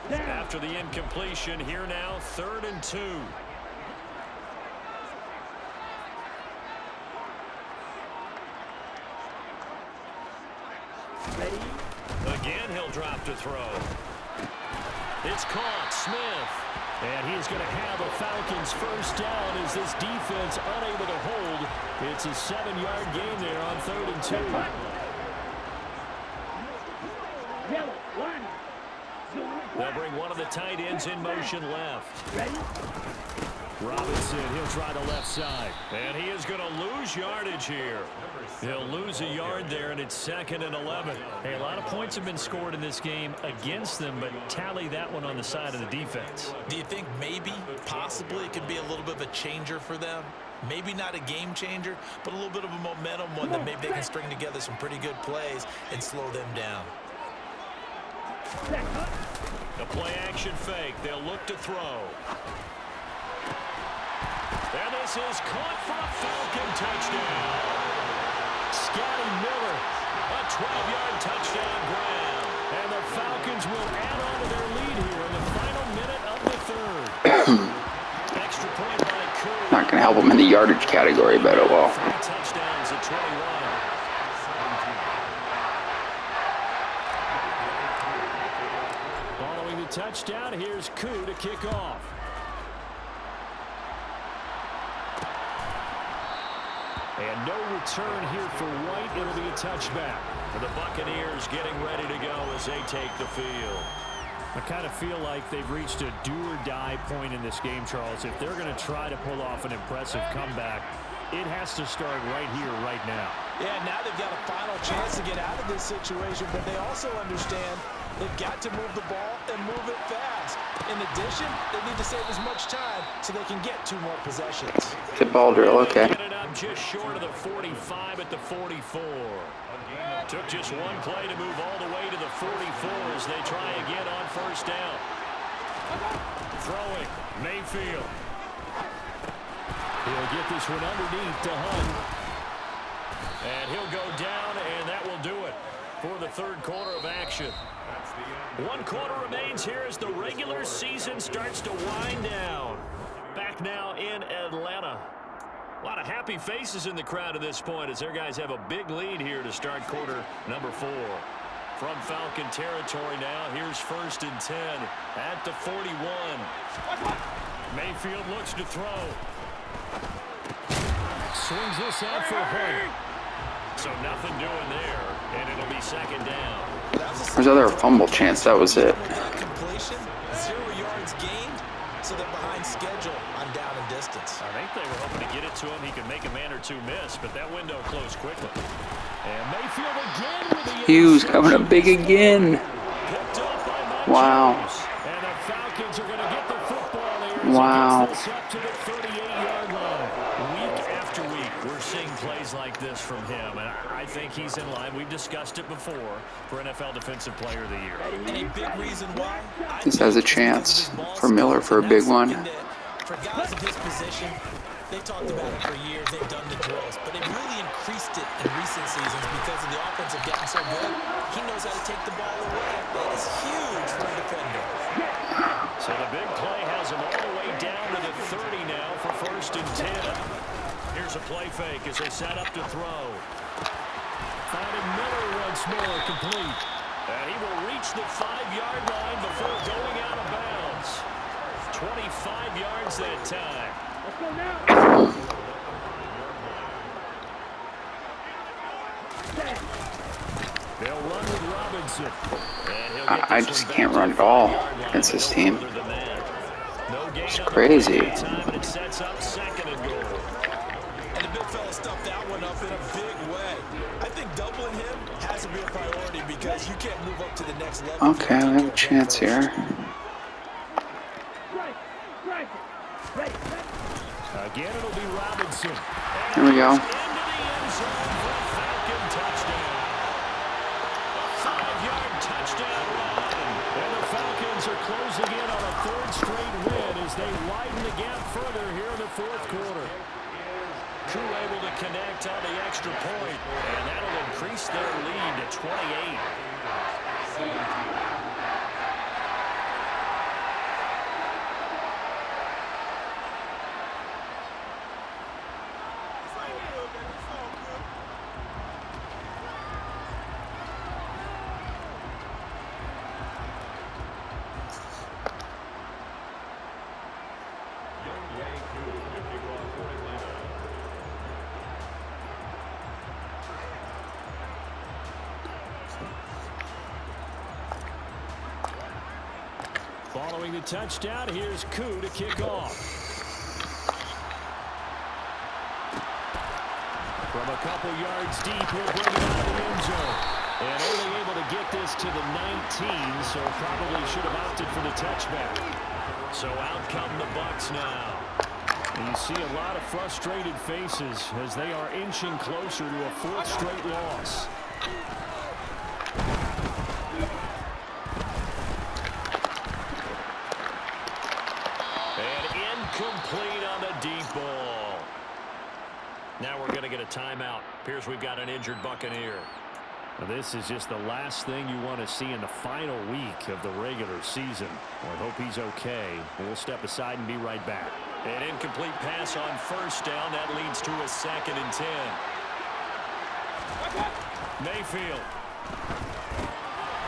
After the incompletion, here now, 3rd and 2. Again, he'll drop to throw. It's caught, Smith. And he's going to have a Falcons 1st down as this defense unable to hold. It's a 7-yard gain there on 3rd and 2. They'll bring one of the tight ends in motion left. Robinson, he'll try the left side. And he is going to lose yardage here. He'll lose a yard there, and it's 2nd and 11. Hey, a lot of points have been scored in this game against them, but tally that one on the side of the defense. Do you think maybe, possibly, it could be a little bit of a changer for them? Maybe not a game changer, but a little bit of a momentum one that maybe they can string together some pretty good plays and slow them down. The play-action fake. They'll look to throw. And this is caught for a Falcon touchdown. Scotty Miller, a 12-yard touchdown grab. And the Falcons will add on to their lead here in the final minute of the 3rd. Extra point by Curry. Not going to help them in the yardage category, but oh well. 3 touchdowns at 21. Touchdown. Here's Koo to kick off. And no return here for White. It'll be a touchback. For the Buccaneers getting ready to go as they take the field. I kind of feel like they've reached a do-or-die point in this game, Charles. If they're going to try to pull off an impressive comeback, it has to start right here, right now. Yeah, now they've got a final chance to get out of this situation, but they also understand they've got to move the ball and move it fast. In addition, they need to save as much time so they can get 2 more possessions. Good ball drill, okay. Get it up just short of the 45 at the 44. Took just one play to move all the way to the 44 as they try again on first down. Throwing, Mayfield. He'll get this one underneath to Hunt. And he'll go down, and that will do it for the third quarter of action. 1 quarter remains here as the regular season starts to wind down. Back now in Atlanta. A lot of happy faces in the crowd at this point as their guys have a big lead here to start quarter number 4. From Falcon territory now, here's 1st and 10 at the 41. Mayfield looks to throw. Swings this out for Hunt. So nothing doing there, and it'll be 2nd down. There's another fumble chance. That was it. Completion, 0 yards gained, so they're behind schedule on down and distance. I think they were hoping to get it to him. He could make a man or 2 miss, but that window closed quickly. And Mayfield again with the Hughes coming up big again. Wow. And the Falcons are going to get the football here. Wow. Up to the 38-yard line. Week after week, we're seeing plays like this from him, and I think he's in line. We've discussed it before for NFL Defensive Player of the Year. And a big reason why. This has a chance for Miller for a big one. For guys of his position, they talked about it for years. They've done the drills, but they've really increased it in recent seasons because of the offense have gotten so good. He knows how to take the ball away. That is huge for a defender. So the big play has him all the way down to the 30 now for 1st and 10. Here's a play fake as they set up to throw. Finding Miller once more complete. And he will reach the 5-yard line before going out of bounds. 25 yards that time. Let's go now. They'll run with Robinson. And he'll get I this just one can't back run to at all the 5-yard against line. this team. No gain It's on the crazy. play that time, and it sets up 2nd and goal. And the big fella stuffed that one up in a big way. I think doubling him has to be a priority because you can't move up to the next level. Okay, we have a chance here. Again, it'll be Robinson. Here we go. Into the end zone for a Falcon touchdown. 5-yard touchdown run. And the Falcons are closing in on a 3rd straight win as they widen the gap further here in the 4th quarter. Crew able to connect on the extra point, and that'll increase their lead to 28. Following the touchdown, here's Koo to kick off. From a couple yards deep, he'll bring it out of the end zone. And only able to get this to the 19, so probably should have opted for the touchback. So out come the Bucs now. And you see a lot of frustrated faces as they are inching closer to a 4th straight loss. Complete on the deep ball. Now we're going to get a timeout. Appears we've got an injured Buccaneer. Now this is just the last thing you want to see in the final week of the regular season. Well, I hope he's okay. We'll step aside and be right back. An incomplete pass on 1st down. That leads to a 2nd and 10. Mayfield.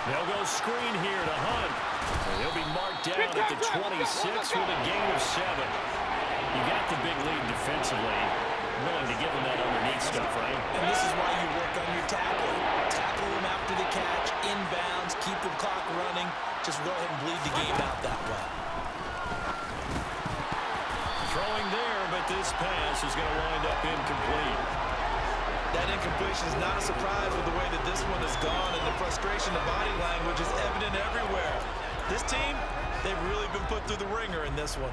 They'll go screen here to Hunt. And he'll be marked down at the 26 with a gain of 7. You got the big lead defensively. Willing to give him that underneath stuff, right? And this is why you work on your tackling. Tackle him after the catch, inbounds, keep the clock running. Just go ahead and bleed the game out that way. Throwing there, but this pass is going to wind up incomplete. That incompletion is not a surprise with the way that this one has gone, and the frustration, the body language is evident everywhere. This team, they've really been put through the ringer in this one.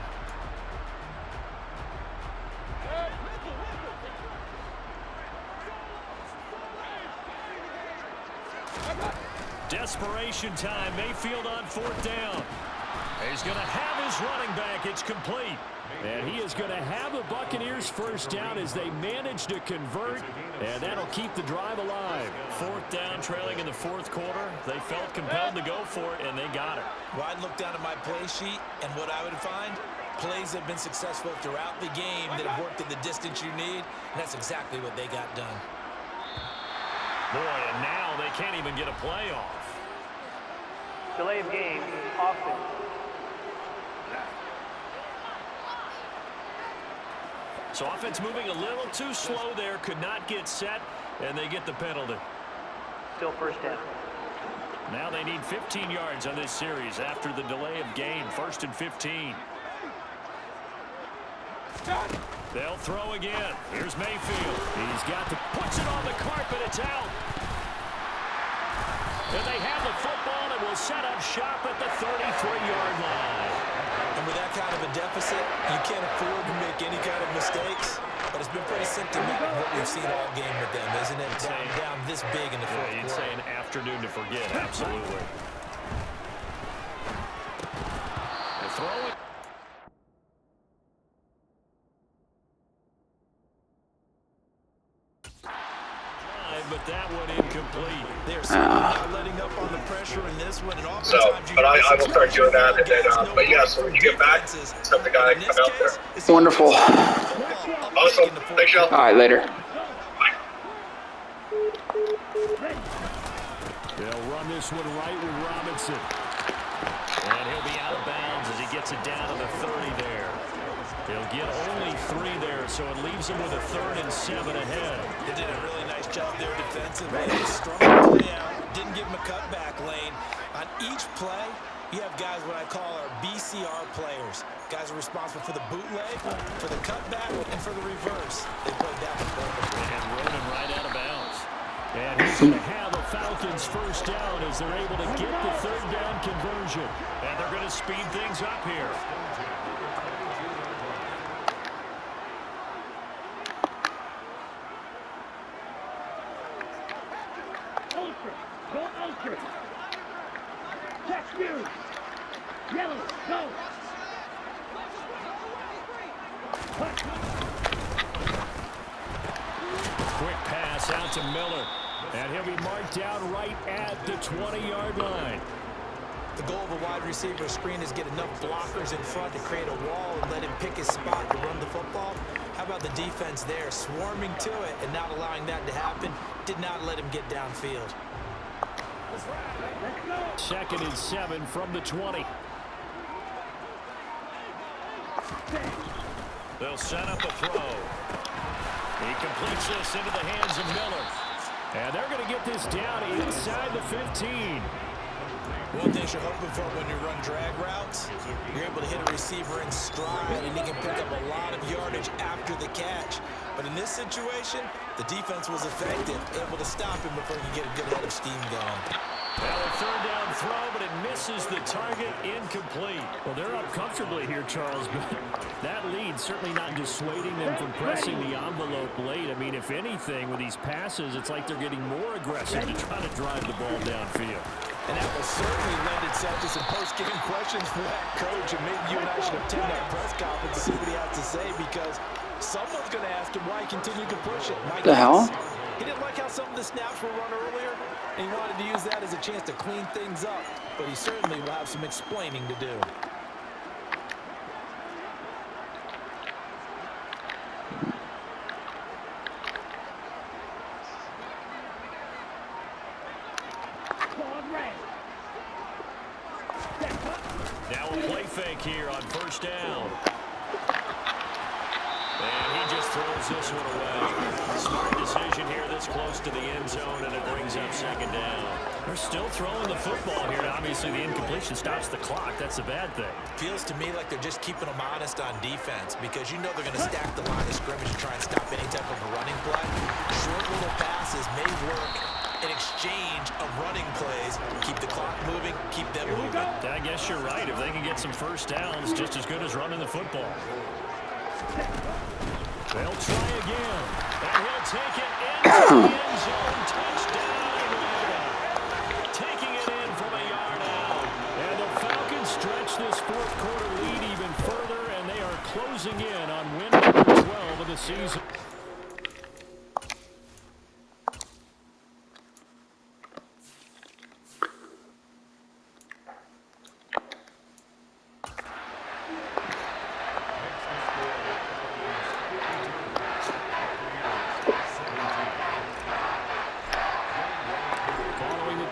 Desperation time. Mayfield on 4th down. He's going to have his running back. It's complete. And he is going to have the Buccaneers 1st down as they manage to convert, and that'll keep the drive alive. 4th down, trailing in the 4th quarter. They felt compelled to go for it, and they got it. Well, I'd look down at my play sheet, and what I would find, plays have been successful throughout the game that have worked at the distance you need, and that's exactly what they got done. Boy, and now they can't even get a play off. Delay of game, offense. So offense moving a little too slow there, could not get set, and they get the penalty. Still 1st down. Now they need 15 yards on this series after the delay of game. 1st and 15. They'll throw again. Here's Mayfield. He's got to puts it on the carpet. It's out. And they have the football and will set up shop at the 33-yard line. And with that kind of a deficit, you can't afford to make any kind of mistakes. But it's been pretty symptomatic of what we've seen all game with them, isn't it? Down this big in the 4th quarter. You'd say an afternoon to forget. Absolutely. They throw it. But that one incomplete. They're certainly not letting up on the pressure in this one. And So, but I will start doing that, and then, but yeah, so when you get back, have the guy come out there. Wonderful. Awesome. Thanks, y'all. All right, later. They'll run this one right with Robinson. And he'll be out of bounds as he gets it down to the 30 there. They'll get only 3 there, so it leaves them with a 3rd and 7 ahead. They did a really nice job there defensively. They strung the play out, didn't give him a cutback lane. On each play, you have guys what I call our BCR players. Guys are responsible for the bootleg, for the cutback, and for the reverse. They played that one perfectly. And running right out of bounds. And he's going to have a Falcons 1st down as they're able to get the 3rd down conversion. And they're going to speed things up here. Ultra. Go ultra. Check you. Yellow. Go. Quick pass out to Miller. And he'll be marked down right at the 20-yard line. The goal of a wide receiver screen is get enough blockers in front to create a wall and let him pick his spot to run the football. How about the defense there, swarming to it and not allowing that to happen? Did not let him get downfield. 2nd and 7 from the 20. They'll set up a throw. He completes this into the hands of Miller. And they're going to get this down inside the 15. One thing you're hoping for when you run drag routes, you're able to hit a receiver in stride and he can pick up a lot of yardage after the catch. But in this situation, the defense was effective, able to stop him before he could get a good head of steam going. Well, a 3rd down throw, but it misses the target, incomplete. Well, they're up comfortably here, Charles, but that lead certainly not dissuading them from pressing the envelope late. I mean, if anything, with these passes, it's like they're getting more aggressive to try to drive the ball downfield. And that will certainly lend itself to some post-game questions for that coach, and maybe you and I should attend that press conference to see what he has to say, because someone's going to ask him why he continued to push it. The hell? He didn't like how some of the snaps were run earlier, and he wanted to use that as a chance to clean things up, but he certainly will have some explaining to do. Now a play fake here on 1st down. And he just throws this one away. Smart decision here this close to the end zone, and it brings up 2nd down. They're still throwing the football here. Obviously, the incompletion stops the clock. That's a bad thing. Feels to me like they're just keeping them honest on defense because you know they're going to stack the line of scrimmage and try and stop any type of a running play. Short little passes may work in exchange of running plays. Keep the clock moving, keep them moving. I guess you're right. If they can get some first downs, just as good as running the football. They'll try again. And he'll take it into the end zone. Touchdown. Taking it in from a yard out. And the Falcons stretch this fourth quarter lead even further, and they are closing in on win number 12 of the season.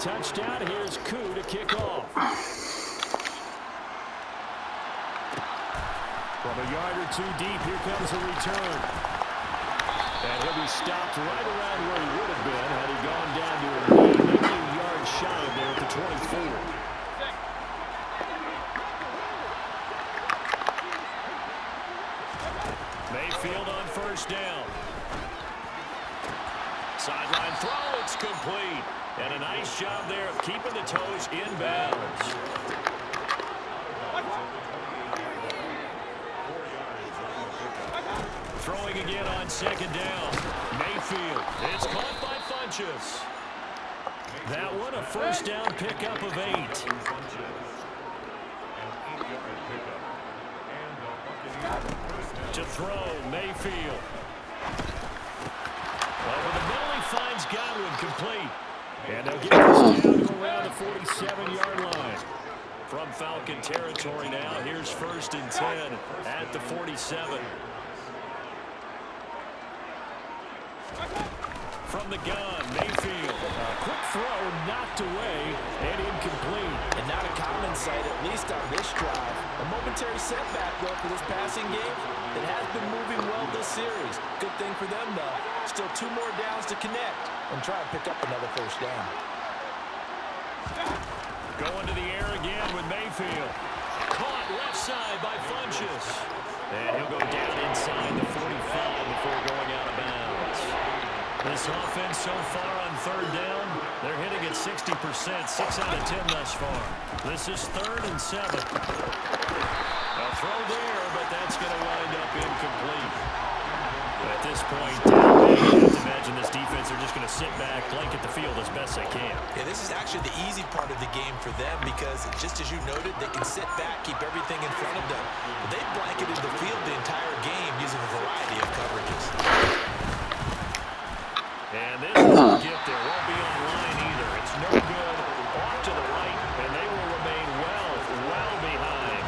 Touchdown. Here's Koo to kick off. From a yard or two deep, here comes a return. And he'll be stopped right around where he would have been had he gone down to maybe a yard shy of there at the 24. Mayfield on first down. Sideline throw. It's complete. And a nice job there of keeping the toes in bounds. Throwing again on second down. Mayfield. It's caught by Funchess. That one a first down pickup of 8. To throw, Mayfield. Over the middle, he finds Godwin, complete. And they'll get this down to around the 47-yard line. From Falcon territory now, here's 1st and 10 at the 47. From the gun, Mayfield. A quick throw knocked away and incomplete. And not a common sight, at least on this drive. A momentary setback, though, for this passing game that has been moving well this series. Good thing for them, though. Still 2 more downs to connect and try and pick up another first down. Going to the air again with Mayfield. Caught left side by Funchess. And he'll go down inside the 45 before going out of bounds. This offense so far on 3rd down, they're hitting at 60%, 6 out of 10 thus far. This is 3rd and 7. A throw there, but that's going to wind up incomplete. At this point, you have to imagine this defense are just going to sit back, blanket the field as best they can. Yeah, this is actually the easy part of the game for them because, just as you noted, they can sit back, keep everything in front of them. But they've blanketed the field the entire game using a variety of coverages. And this won't get there. Won't be on line either. It's no good. Off to the right, and they will remain well behind.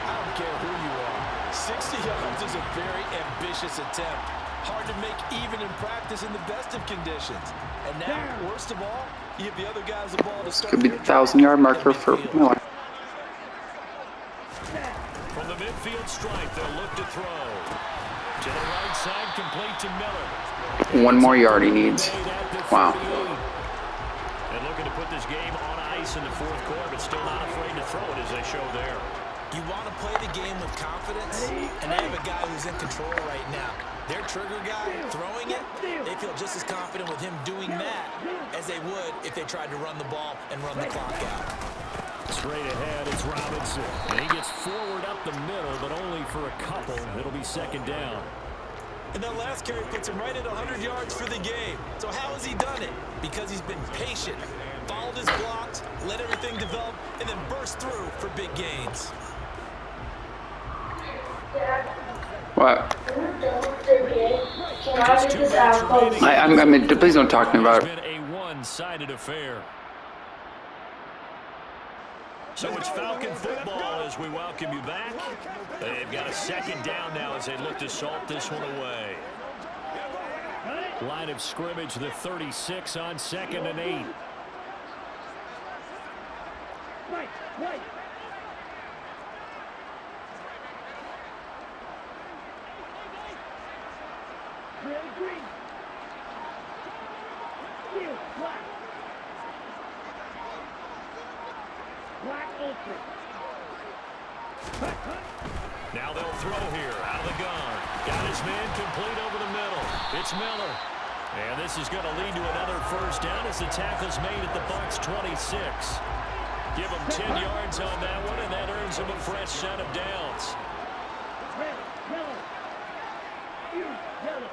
I don't care who you are. 60 yards is a very ambitious attempt. Hard to make even in practice in the best of conditions. And now, worst of all, you give the other guys the ball to start. Could be the 1,000-yard marker for Miller. From the midfield stripe, they'll look to throw. To the right side, complete to Miller. 1 more yard he needs. Wow. And looking to put this game on ice in the 4th quarter, but still not afraid to throw it as they show there. You want to play the game with confidence, and they have a guy who's in control right now. Their trigger guy throwing it, they feel just as confident with him doing that as they would if they tried to run the ball and run the clock out. Straight ahead, it's Robinson. And he gets forward up the middle, but only for a couple. It'll be 2nd down. And that last carry puts him right at 100 yards for the game. So how has he done it? Because he's been patient, followed his blocks, let everything develop, and then burst through for big gains. What? I mean, please don't talk to me about it. It's been a one-sided affair. So it's Falcon football as we welcome you back. They've got a 2nd down now as they look to salt this one away. Line of scrimmage, the 36 on 2nd and 8. Right. Green. Field, black. Black ultra. Now they'll throw here out of the gun. Got his man complete over the middle. It's Miller. And this is going to lead to another first down as the tackle's made at the Bucs 26. Give him 10 yards on that one, and that earns him a fresh set of downs. Red, yellow. Yellow.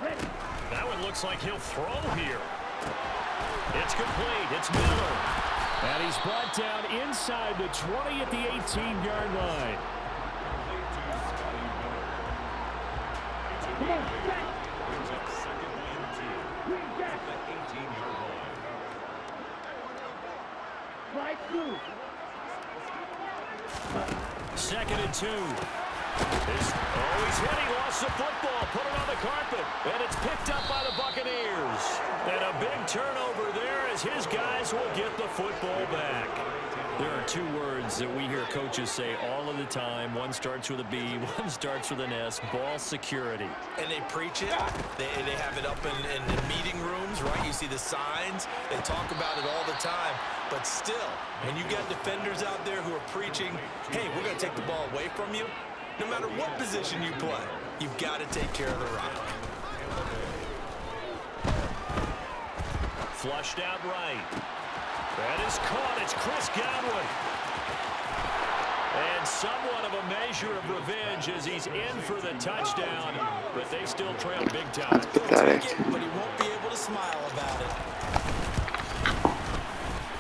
Red. That one looks like he'll throw here. It's complete. It's Miller. And he's brought down inside the 20 at the 18-yard line. Come on, set. Green jack. Slide through. 2nd and 2. He's hit. He lost the football. Put it on the carpet. And it's picked up by the Buccaneers. And a big turnover there as his guys will get the football back. There are 2 words that we hear coaches say all of the time. One starts with a B, one starts with an S. Ball security. And they preach it. They have it up in the meeting rooms, right? You see the signs. They talk about it all the time. But still, and you got defenders out there who are preaching, hey, we're going to take the ball away from you. No matter what position you play, you've got to take care of the rock. Flushed out right. That is caught. It's Chris Godwin. And somewhat of a measure of revenge as he's in for the touchdown, but they still trail big time. That's pathetic. But he won't be able to smile about it.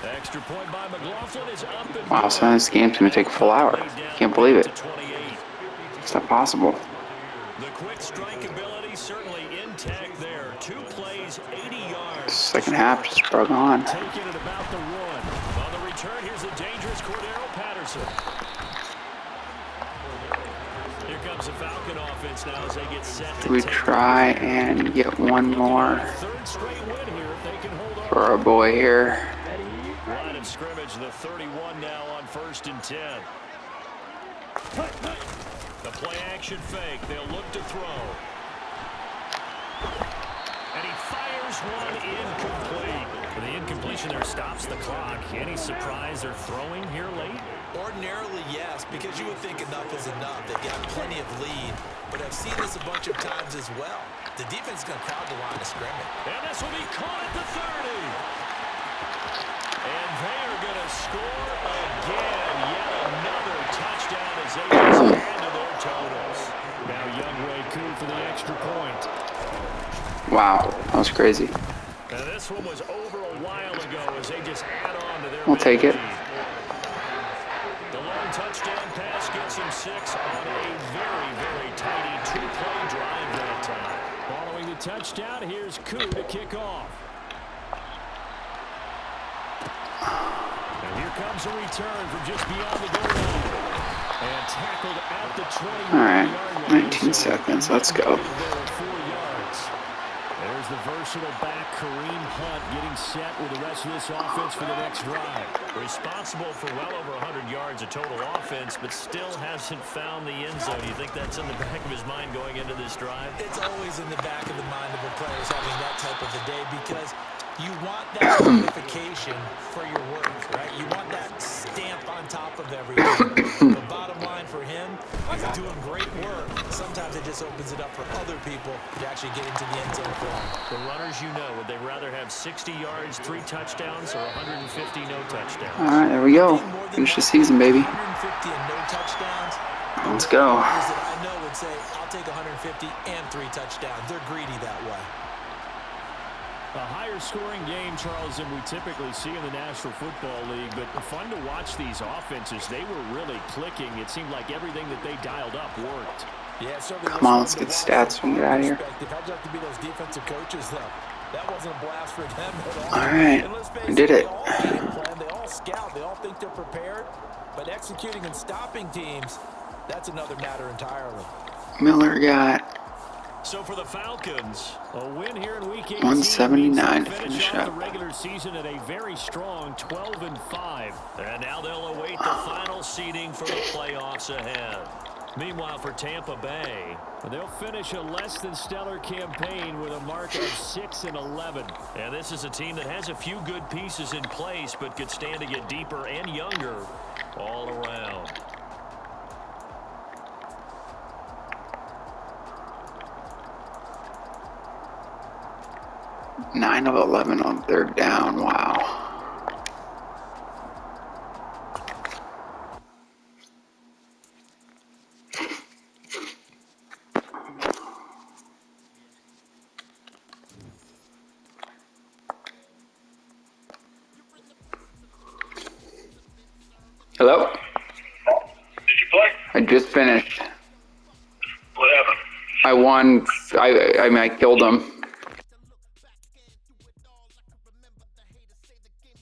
Extra point by McLaughlin is up and Wow, so this game's going to take a full hour. Can't believe it. It's not possible. The quick strike ability certainly intact there. 2 plays, 80 yards. Second half just broke on. Taking it about the 1. On the return, here's the dangerous Cordero Patterson. Here comes the Falcon offense now as they get set to We try and get one more 3rd straight win here if they can hold on. for our boy here. Line of scrimmage, the 31 now on 1st and 10. The play action fake. They'll look to throw. And he fires one incomplete. The incompletion there stops the clock. Any surprise they're throwing here late? Ordinarily, yes, because you would think enough is enough. They've got plenty of lead, but I've seen this a bunch of times as well. The defense is going to crowd the line of scrimmage. And this will be caught at the 30. And they are going to score again. Yet another touchdown as they expand to their totals. Now Young Wei Koo for the extra point. Wow, that was crazy. Now this one was over a while ago as they just add on to their We'll take it. lead. The long touchdown pass gets him 6 on a very, very tiny 2-play drive that time. Following the touchdown, here's Koo to kick off. And here comes a return from just beyond the goal line. And tackled at the 20-yard line. 19 seconds. Let's go. There's the versatile back, Kareem Hunt, getting set with the rest of this offense for the next drive. Responsible for well over 100 yards of total offense, but still hasn't found the end zone. You think that's in the back of his mind going into this drive? It's always in the back of the mind of a player having that type of a day because you want that certification for your work, right? You want that stamp on top of everything. The bottom line for him is doing great work. Sometimes it just opens it up for other people to actually get into the end zone for him. The runners, you know, would they rather have 60 yards, 3 touchdowns, or 150 no touchdowns? All right, there we go. Finish the season, baby. 150 and no touchdowns. Let's go. Players that I know would say, I'll take 150 and 3 touchdowns. They're greedy that way. A higher scoring game, Charles, than we typically see in the National Football League, but fun to watch these offenses. They were really clicking. It seemed like everything that they dialed up worked. Yeah, Come on, let's get stats when we get out of here. I'd like to be those defensive coaches, though. That wasn't a blast for them at all. All right, we did it. They all game plan, they all scout, they all think they're prepared, but executing and stopping teams, that's another matter entirely. Miller got So for the Falcons, a win here in Week 18 179 to finish finish off up. the regular season at a very strong 12-5. And now they'll await the final seeding for the playoffs ahead. Meanwhile, for Tampa Bay, they'll finish a less than stellar campaign with a mark of 6-11. And this is a team that has a few good pieces in place, but could stand to get deeper and younger all around. Nine of 11 on third down. Wow. Hello? Did you play? I just finished. What happened? I won. I mean, I killed him.